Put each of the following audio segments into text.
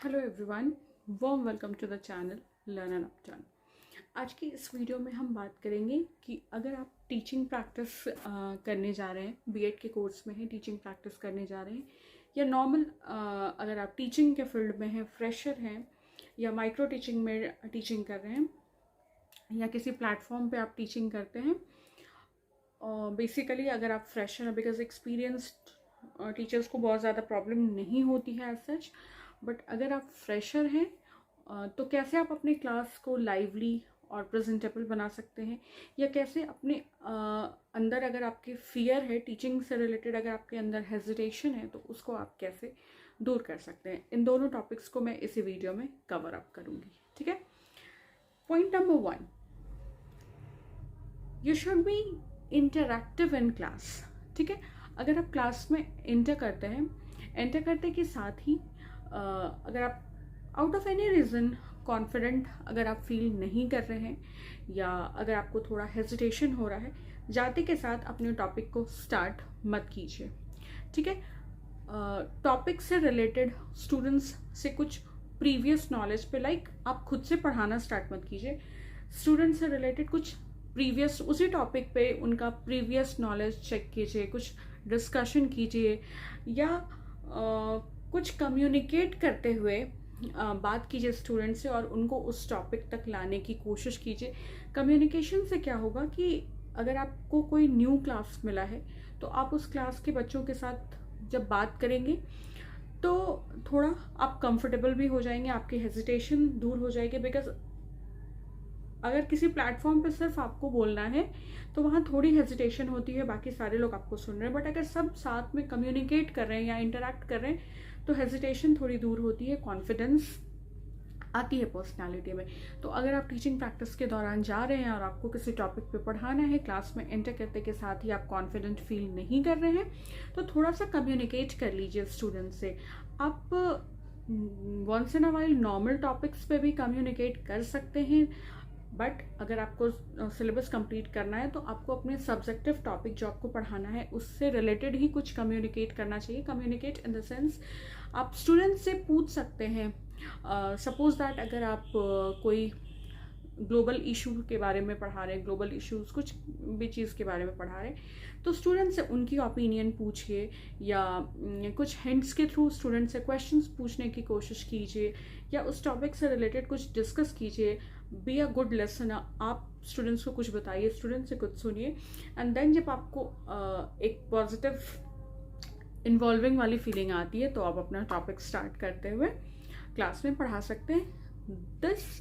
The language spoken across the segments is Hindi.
Hello everyone, warm welcome to the channel learn and upturn. आज की इस वीडियो में हम बात करेंगे कि अगर आप टीचिंग प्रैक्टिस करने जा रहे हैं, बीएड के कोर्स में हैं, टीचिंग प्रैक्टिस करने जा रहे हैं, या नॉर्मल अगर आप टीचिंग के फील्ड में हैं, फ्रेशर हैं, या माइक्रो टीचिंग में टीचिंग कर रहे हैं, या किसी प्लेटफॉर्म पे आप टीचिंग करते हैं। बेसिकली अगर आप फ्रेशर हैं, बिकॉज एक्सपीरियंस्ड टीचर्स को बहुत ज़्यादा प्रॉब्लम नहीं होती है एज सच, बट अगर आप फ्रेशर हैं तो कैसे आप अपने क्लास को लाइवली और प्रेजेंटेबल बना सकते हैं, या कैसे अपने अंदर अगर आपके फियर है टीचिंग से रिलेटेड, अगर आपके अंदर हेजिटेशन है तो उसको आप कैसे दूर कर सकते हैं। इन दोनों टॉपिक्स को मैं इसी वीडियो में कवर अप करूँगी। ठीक है। Point number 1, you should be interactive in class. ठीक है। अगर आप क्लास में एंटर करते के साथ ही अगर आप out of any reason confident अगर आप फील नहीं कर रहे हैं, या अगर आपको थोड़ा हेजिटेशन हो रहा है, जाते के साथ अपने टॉपिक को स्टार्ट मत कीजिए। ठीक है। टॉपिक से रिलेटेड स्टूडेंट्स से कुछ प्रीवियस नॉलेज पे, लाइक आप खुद से पढ़ाना स्टार्ट मत कीजिए। स्टूडेंट से रिलेटेड कुछ प्रीवियस उसी टॉपिक पे उनका प्रीवियस नॉलेज चेक कीजिए, कुछ डिस्कशन कीजिए, या कुछ कम्युनिकेट करते हुए बात कीजिए स्टूडेंट से और उनको उस टॉपिक तक लाने की कोशिश कीजिए। कम्युनिकेशन से क्या होगा कि अगर आपको कोई न्यू क्लास मिला है तो आप उस क्लास के बच्चों के साथ जब बात करेंगे तो थोड़ा आप कंफर्टेबल भी हो जाएंगे, आपकी हेजिटेशन दूर हो जाएगी। बिकॉज अगर किसी प्लेटफॉर्म पे सिर्फ आपको बोलना है तो वहाँ थोड़ी हेजिटेशन होती है, बाकी सारे लोग आपको सुन रहे हैं। बट अगर सब साथ में कम्युनिकेट कर रहे हैं या इंटरैक्ट कर रहे हैं तो हेजिटेशन थोड़ी दूर होती है, कॉन्फिडेंस आती है पर्सनालिटी में। तो अगर आप टीचिंग प्रैक्टिस के दौरान जा रहे हैं और आपको किसी टॉपिक पे पढ़ाना है, क्लास में एंटर करते के साथ ही आप कॉन्फिडेंट फील नहीं कर रहे हैं, तो थोड़ा सा कम्युनिकेट कर लीजिए स्टूडेंट से। आप once in a while normal topics पे भी कम्युनिकेट कर सकते हैं, बट अगर आपको सिलेबस कंप्लीट करना है तो आपको अपने सब्जेक्टिव टॉपिक जो आपको पढ़ाना है उससे रिलेटेड ही कुछ कम्युनिकेट करना चाहिए। कम्युनिकेट इन द सेंस आप स्टूडेंट से पूछ सकते हैं। सपोज दैट अगर आप कोई ग्लोबल इशू के बारे में पढ़ा रहे हैं, ग्लोबल इश्यूज कुछ भी चीज़ के बारे में पढ़ा रहे हैं, तो स्टूडेंट से उनकी ओपिनियन पूछिए, या कुछ हिंट्स के थ्रू स्टूडेंट से क्वेश्चंस पूछने की कोशिश कीजिए, या उस टॉपिक से रिलेटेड कुछ डिस्कस कीजिए। Be a good lesson. आप स्टूडेंट्स को कुछ बताइए, स्टूडेंट से कुछ सुनिए, एंड देन जब आपको एक पॉजिटिव इन्वॉल्विंग वाली फीलिंग आती है तो आप अपना टॉपिक स्टार्ट करते हुए क्लास में पढ़ा सकते हैं। This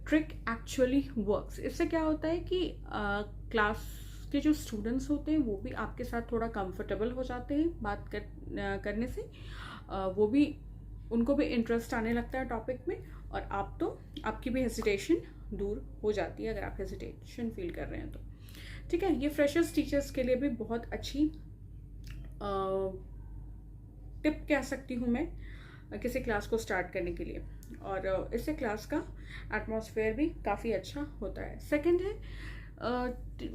trick actually works. इससे क्या होता है कि क्लास के जो स्टूडेंट्स होते हैं वो भी आपके साथ थोड़ा कंफर्टेबल हो जाते हैं बात करने से। वो भी, उनको भी इंटरेस्ट आने लगता है टॉपिक में, और आपकी भी हेजिटेशन दूर हो जाती है अगर आप हेजिटेशन फील कर रहे हैं तो। ठीक है। ये फ्रेशर्स टीचर्स के लिए भी बहुत अच्छी टिप कह सकती हूँ मैं किसी क्लास को स्टार्ट करने के लिए, और इससे क्लास का एटमॉस्फेयर भी काफ़ी अच्छा होता है। सेकंड है,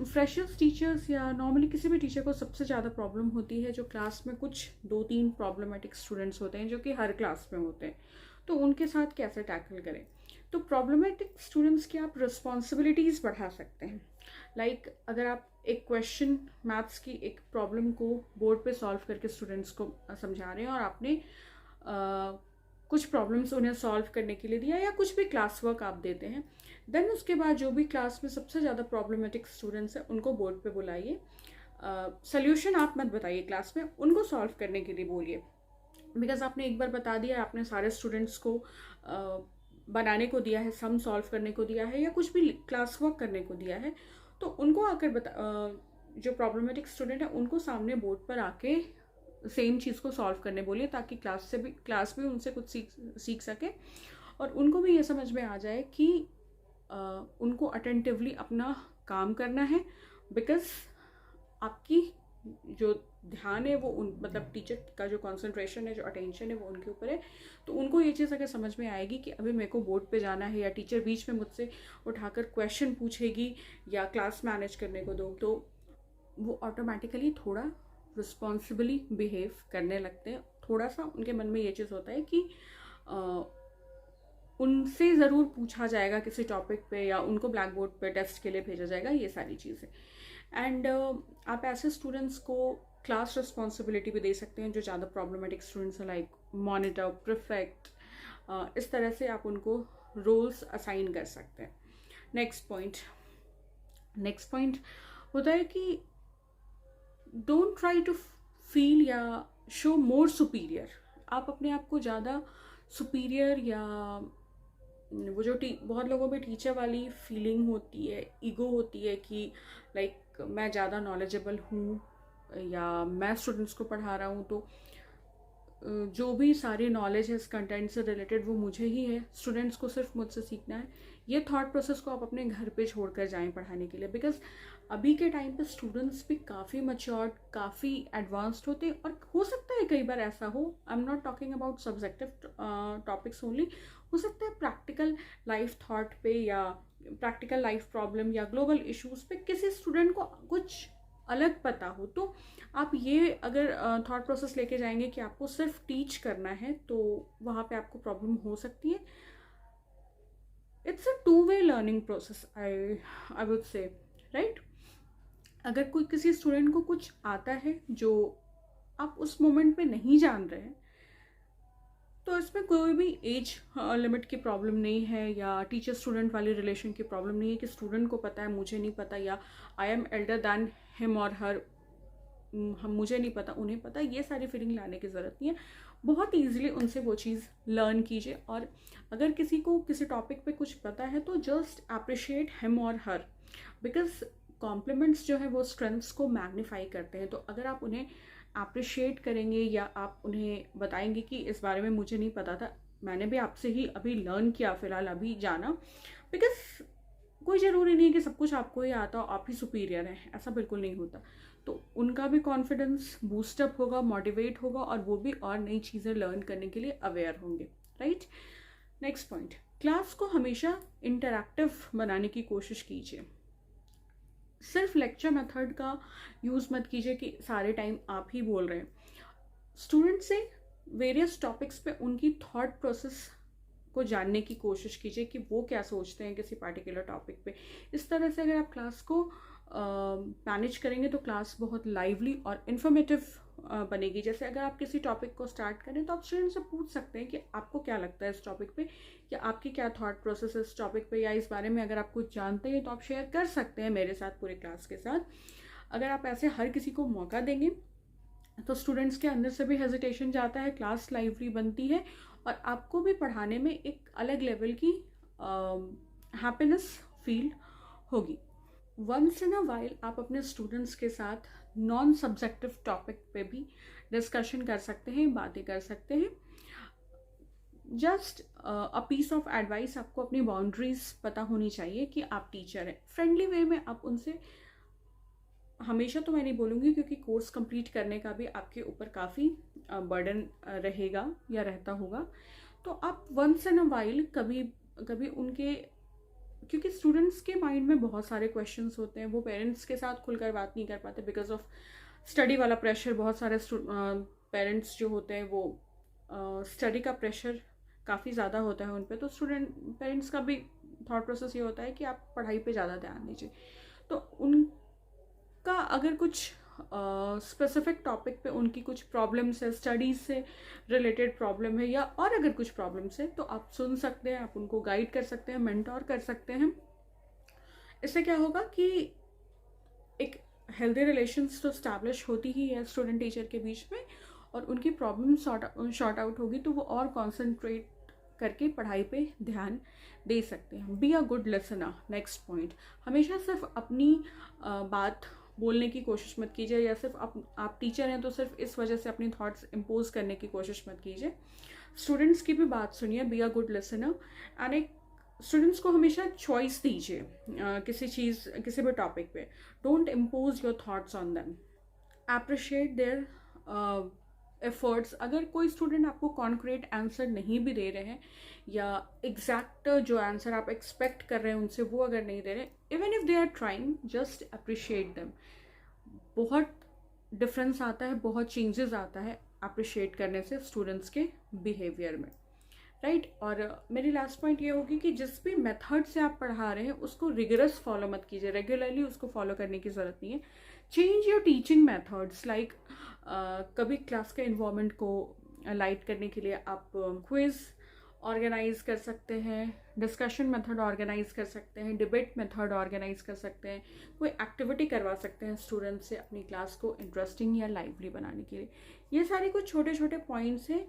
फ्रेशर्स टीचर्स या नॉर्मली किसी भी टीचर को सबसे ज़्यादा प्रॉब्लम होती है जो क्लास में कुछ 2-3 प्रॉब्लमेटिक स्टूडेंट्स होते हैं जो कि हर क्लास में होते हैं, तो उनके साथ कैसे टैकल करें। तो प्रॉब्लमेटिक स्टूडेंट्स की आप रिस्पॉन्सिबिलिटीज़ बढ़ा सकते हैं। लाइक अगर आप एक क्वेश्चन, मैथ्स की एक प्रॉब्लम को बोर्ड पे सॉल्व करके स्टूडेंट्स को समझा रहे हैं और आपने कुछ प्रॉब्लम्स उन्हें सॉल्व करने के लिए दिया, या कुछ भी क्लास वर्क आप देते हैं, देन उसके बाद जो भी क्लास में सबसे ज़्यादा प्रॉब्लमेटिक स्टूडेंट्स हैं उनको बोर्ड पे बुलाइए। सोल्यूशन आप मत बताइए क्लास में, उनको सॉल्व करने के लिए बोलिए। बिकॉज आपने एक बार बता दिया, आपने सारे स्टूडेंट्स को बनाने को दिया है, सम सॉल्व करने को दिया है, या कुछ भी क्लास वर्क करने को दिया है, तो उनको आकर जो प्रॉब्लमेटिक स्टूडेंट है उनको सामने बोर्ड पर आके सेम चीज़ को सॉल्व करने बोलिए, ताकि क्लास भी उनसे कुछ सीख सके, और उनको भी ये समझ में आ जाए कि उनको अटेंटिवली अपना काम करना है। बिकॉज आपकी जो ध्यान है वो मतलब टीचर का जो कंसंट्रेशन है, जो अटेंशन है वो उनके ऊपर है। तो उनको ये चीज़ अगर समझ में आएगी कि अभी मेरे को बोर्ड पे जाना है, या टीचर बीच में मुझसे उठाकर क्वेश्चन पूछेगी या क्लास मैनेज करने को दो, तो वो ऑटोमेटिकली थोड़ा रिस्पॉन्सिबली बिहेव करने लगते हैं। थोड़ा सा उनके मन में ये चीज़ होता है कि उनसे ज़रूर पूछा जाएगा किसी टॉपिक पे, या उनको ब्लैक बोर्ड पे टेस्ट के लिए भेजा जाएगा, ये सारी चीज़ें। एंड आप ऐसे स्टूडेंट्स को क्लास रिस्पॉन्सिबिलिटी भी दे सकते हैं जो ज़्यादा प्रॉब्लमेटिक स्टूडेंट्स हैं, लाइक मॉनिटर, प्रिफेक्ट, इस तरह से आप उनको रोल्स असाइन कर सकते हैं। नेक्स्ट पॉइंट होता है कि डोंट ट्राई टू फील या शो मोर सुपीरियर। आप अपने आप को ज़्यादा सुपीरियर या वो जो बहुत लोगों में टीचर वाली फीलिंग होती है, ईगो होती है कि लाइक मैं ज़्यादा नॉलेजेबल हूँ या मैं स्टूडेंट्स को पढ़ा रहा हूँ, तो जो भी सारी नॉलेज है इस कंटेंट से रिलेटेड वो मुझे ही है, स्टूडेंट्स को सिर्फ मुझसे सीखना है। ये थॉट प्रोसेस को आप अपने घर पे छोड़कर जाएं पढ़ाने के लिए, बिकॉज अभी के टाइम पे स्टूडेंट्स भी काफ़ी मैच्योर्ड, काफ़ी एडवांस्ड होते हैं। और हो सकता है कई बार ऐसा हो, I am not talking about subjective topics only, हो सकता है प्रैक्टिकल लाइफ थॉट पे या प्रैक्टिकल लाइफ प्रॉब्लम या ग्लोबल इश्यूज पे किसी स्टूडेंट को कुछ अलग पता हो, तो आप ये अगर थॉट प्रोसेस लेके जाएंगे कि आपको सिर्फ टीच करना है, तो वहाँ पे आपको प्रॉब्लम हो सकती है। It's a two way learning process, I would say, right. अगर कोई किसी स्टूडेंट को कुछ आता है जो आप उस मोमेंट पे नहीं जान रहे हैं, तो इसमें कोई भी एज लिमिट की प्रॉब्लम नहीं है या टीचर स्टूडेंट वाली रिलेशन की प्रॉब्लम नहीं है कि स्टूडेंट को पता है मुझे नहीं पता, या I am elder than him और हर, हम मुझे नहीं पता उन्हें पता, ये सारी फीलिंग लाने की ज़रूरत नहीं है। बहुत ईजिली उनसे वो चीज़ लर्न कीजिए। और अगर किसी को किसी टॉपिक पे कुछ पता है तो जस्ट अप्रिशिएट हिम और हर, बिकॉज कॉम्प्लीमेंट्स जो है वो स्ट्रेंथ्स को मैग्नीफाई करते हैं। तो अगर आप उन्हें अप्रिशिएट करेंगे या आप उन्हें बताएंगे कि इस बारे में मुझे नहीं पता था, मैंने भी आपसे ही अभी लर्न किया, फिलहाल अभी जाना, बिकॉज कोई ज़रूरी नहीं है कि सब कुछ आपको ही आता हो, आप ही सुपीरियर हैं, ऐसा बिल्कुल नहीं होता। तो उनका भी कॉन्फिडेंस बूस्टअप होगा, मोटिवेट होगा, और वो भी और नई चीज़ें लर्न करने के लिए अवेयर होंगे, राइट। नेक्स्ट पॉइंट, क्लास को हमेशा इंटरैक्टिव बनाने की कोशिश कीजिए। सिर्फ लेक्चर मेथड का यूज़ मत कीजिए कि सारे टाइम आप ही बोल रहे हैं। स्टूडेंट से वेरियस टॉपिक्स पे उनकी थॉट प्रोसेस को जानने की कोशिश कीजिए कि वो क्या सोचते हैं किसी पार्टिकुलर टॉपिक पे। इस तरह से अगर आप क्लास को मैनेज करेंगे तो क्लास बहुत लाइवली और इन्फॉर्मेटिव बनेगी। जैसे अगर आप किसी टॉपिक को स्टार्ट करें तो आप स्टूडेंट से पूछ सकते हैं कि आपको क्या लगता है इस टॉपिक पे, या आपकी क्या थॉट प्रोसेस है इस टॉपिक पे, या इस बारे में अगर आप कुछ जानते हैं तो आप शेयर कर सकते हैं मेरे साथ, पूरे क्लास के साथ। अगर आप ऐसे हर किसी को मौका देंगे तो स्टूडेंट्स के अंदर से भी हेजिटेशन जाता है, क्लास लाइवली बनती है, और आपको भी पढ़ाने में एक अलग लेवल की हैप्पीनेस फील होगी। वंस इन अ वाइल आप अपने स्टूडेंट्स के साथ नॉन सब्जेक्टिव टॉपिक पे भी डिस्कशन कर सकते हैं, बातें कर सकते हैं। Just a piece of advice, आपको अपनी बाउंड्रीज पता होनी चाहिए कि आप टीचर हैं। फ्रेंडली वे में आप उनसे, हमेशा तो मैं नहीं बोलूँगी क्योंकि कोर्स कंप्लीट करने का भी आपके ऊपर काफ़ी बर्डन रहेगा या रहता होगा, तो आप वंस इन अ वाइल कभी कभी उनके, क्योंकि स्टूडेंट्स के माइंड में बहुत सारे क्वेश्चंस होते हैं, वो पेरेंट्स के साथ खुलकर बात नहीं कर पाते बिकॉज ऑफ स्टडी वाला प्रेशर। बहुत सारे पेरेंट्स जो होते हैं वो स्टडी का प्रेशर काफ़ी ज़्यादा होता है उन पर, तो पेरेंट्स का भी थॉट प्रोसेस ये होता है कि आप पढ़ाई पे ज़्यादा ध्यान दीजिए। तो उनका अगर कुछ स्पेसिफिक टॉपिक पे उनकी कुछ प्रॉब्लम्स है, स्टडीज़ से रिलेटेड प्रॉब्लम है, या और अगर कुछ प्रॉब्लम्स है, तो आप सुन सकते हैं, आप उनको गाइड कर सकते हैं, मेंटोर कर सकते हैं। इससे क्या होगा कि एक हेल्दी रिलेशंस तो स्टैब्लिश होती ही है स्टूडेंट टीचर के बीच में, और उनकी प्रॉब्लम शॉर्ट आउट होगी तो वो और कॉन्सेंट्रेट करके पढ़ाई पे ध्यान दे सकते हैं। Be a good listener. Next point, हमेशा सिर्फ अपनी बात बोलने की कोशिश मत कीजिए, या सिर्फ आप टीचर हैं तो सिर्फ इस वजह से अपनी थॉट्स इम्पोज करने की कोशिश मत कीजिए। स्टूडेंट्स की भी बात सुनिए, be a good listener. And एक स्टूडेंट्स को हमेशा चॉइस दीजिए किसी चीज़, किसी भी टॉपिक पे। Don't impose your thoughts on them, appreciate their efforts. अगर कोई स्टूडेंट आपको कॉन्क्रीट आंसर नहीं भी दे रहे हैं, या एग्जैक्ट जो आंसर आप एक्सपेक्ट कर रहे हैं उनसे वो अगर नहीं दे रहे, even if they are trying, just appreciate them. बहुत डिफरेंस आता है, बहुत चेंजेस आता है अप्रिशिएट करने से स्टूडेंट्स के बिहेवियर में, राइट। और मेरी लास्ट पॉइंट ये होगी कि जिस भी मेथड से आप पढ़ा रहे हैं उसको रिगरस फॉलो मत कीजिए, रेगुलरली उसको फॉलो करने की ज़रूरत नहीं है। Change your teaching methods, like कभी क्लास के इन्वायरमेंट को लाइट करने के लिए आप क्विज ऑर्गेनाइज कर सकते हैं, डिस्कशन मेथड ऑर्गेनाइज कर सकते हैं, डिबेट मेथड ऑर्गेनाइज कर सकते हैं, कोई एक्टिविटी करवा सकते हैं स्टूडेंट्स से अपनी क्लास को इंटरेस्टिंग या लाइवली बनाने के लिए। ये सारे कुछ छोटे छोटे पॉइंट्स हैं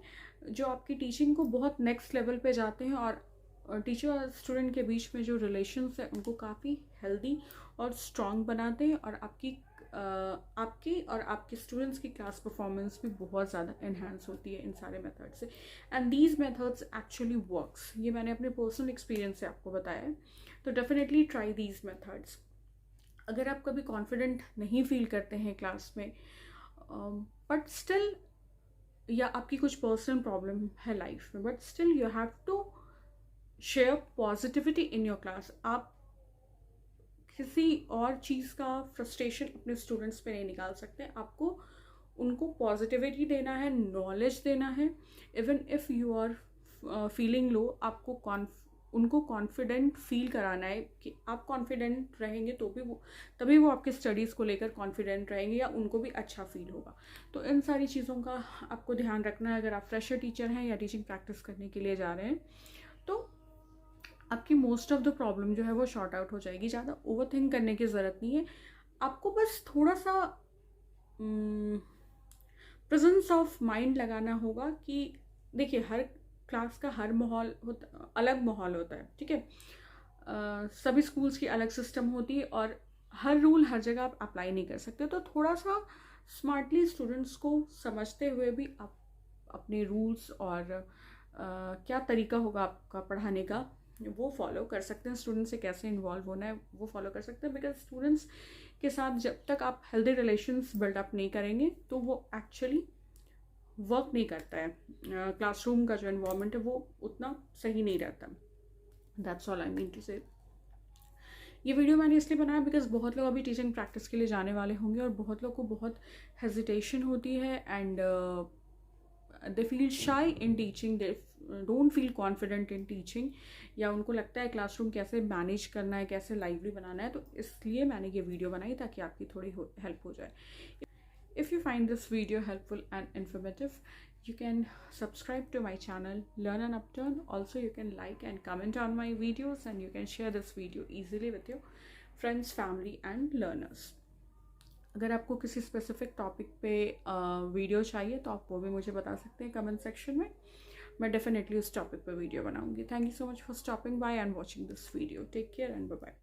जो आपकी टीचिंग को बहुत नेक्स्ट लेवल पे जाते हैं और टीचर और स्टूडेंट के बीच में जो रिलेशंस है उनको काफ़ी हेल्दी और स्ट्रॉन्ग बनाते हैं, और आपकी और आपके स्टूडेंट्स की क्लास परफॉर्मेंस भी बहुत ज़्यादा इन्हांस होती है इन सारे मेथड से। And these methods actually works, ये मैंने अपने पर्सनल एक्सपीरियंस से आपको बताया है। तो डेफिनेटली ट्राई दीज मेथड्स। अगर आप कभी कॉन्फिडेंट नहीं फील करते हैं क्लास में, बट स्टिल, या आपकी कुछ पर्सनल प्रॉब्लम है लाइफ में, but still you have to share positivity in your class. आप किसी और चीज़ का फ्रस्ट्रेशन अपने स्टूडेंट्स पे नहीं निकाल सकते। आपको उनको पॉजिटिविटी देना है, नॉलेज देना है। Even if you are feeling low, आपको उनको कॉन्फिडेंट फील कराना है कि आप कॉन्फिडेंट रहेंगे तो भी तभी वो आपके स्टडीज़ को लेकर कॉन्फिडेंट रहेंगे या उनको भी अच्छा फील होगा। तो इन सारी चीज़ों का आपको ध्यान रखना है अगर आप फ्रेशर टीचर हैं या टीचिंग प्रैक्टिस करने के लिए जा रहे हैं। तो आपकी मोस्ट ऑफ द प्रॉब्लम जो है वो शॉर्ट आउट हो जाएगी। ज़्यादा ओवर थिंक करने की ज़रूरत नहीं है, आपको बस थोड़ा सा प्रेजेंस ऑफ माइंड लगाना होगा कि देखिए हर क्लास का हर माहौल होता, अलग माहौल होता है, ठीक है। सभी स्कूल्स की अलग सिस्टम होती है और हर रूल हर जगह आप अप्लाई नहीं कर सकते। तो थोड़ा सा स्मार्टली स्टूडेंट्स को समझते हुए भी आप अपने रूल्स और क्या तरीका होगा आपका पढ़ाने का वो फॉलो कर सकते हैं। स्टूडेंट से कैसे इन्वॉल्व होना है वो फॉलो कर सकते हैं, बिकॉज स्टूडेंट्स के साथ जब तक आप हेल्दी रिलेशंस बिल्डअप नहीं करेंगे तो वो एक्चुअली वर्क नहीं करता है। क्लासरूम का जो इन्वायरमेंट है वो उतना सही नहीं रहता। That's all I mean to say. ये वीडियो मैंने इसलिए बनाया बिकॉज बहुत लोग अभी टीचिंग प्रैक्टिस के लिए जाने वाले होंगे और बहुत लोग को बहुत हेजिटेशन होती है एंड दे फील शाई in teaching, they don't feel confident in teaching, या उनको लगता है क्लासरूम कैसे मैनेज करना है, कैसे लाइवली बनाना है। तो इसलिए मैंने ये वीडियो बनाई ताकि आपकी थोड़ी हेल्प हो जाए। If you find this video helpful and informative, you can subscribe to my channel Learn and Upturn. Also you can like and comment on my videos, and you can share this video easily with your friends, family and learners. अगर आपको किसी स्पेसिफिक टॉपिक पे वीडियो चाहिए तो आप वो भी मुझे बता सकते हैं कमेंट सेक्शन में। मैं डेफिनेटली उस टॉपिक पे वीडियो बनाऊंगी। Thank you so much for stopping by and watching this video. Take care and bye bye.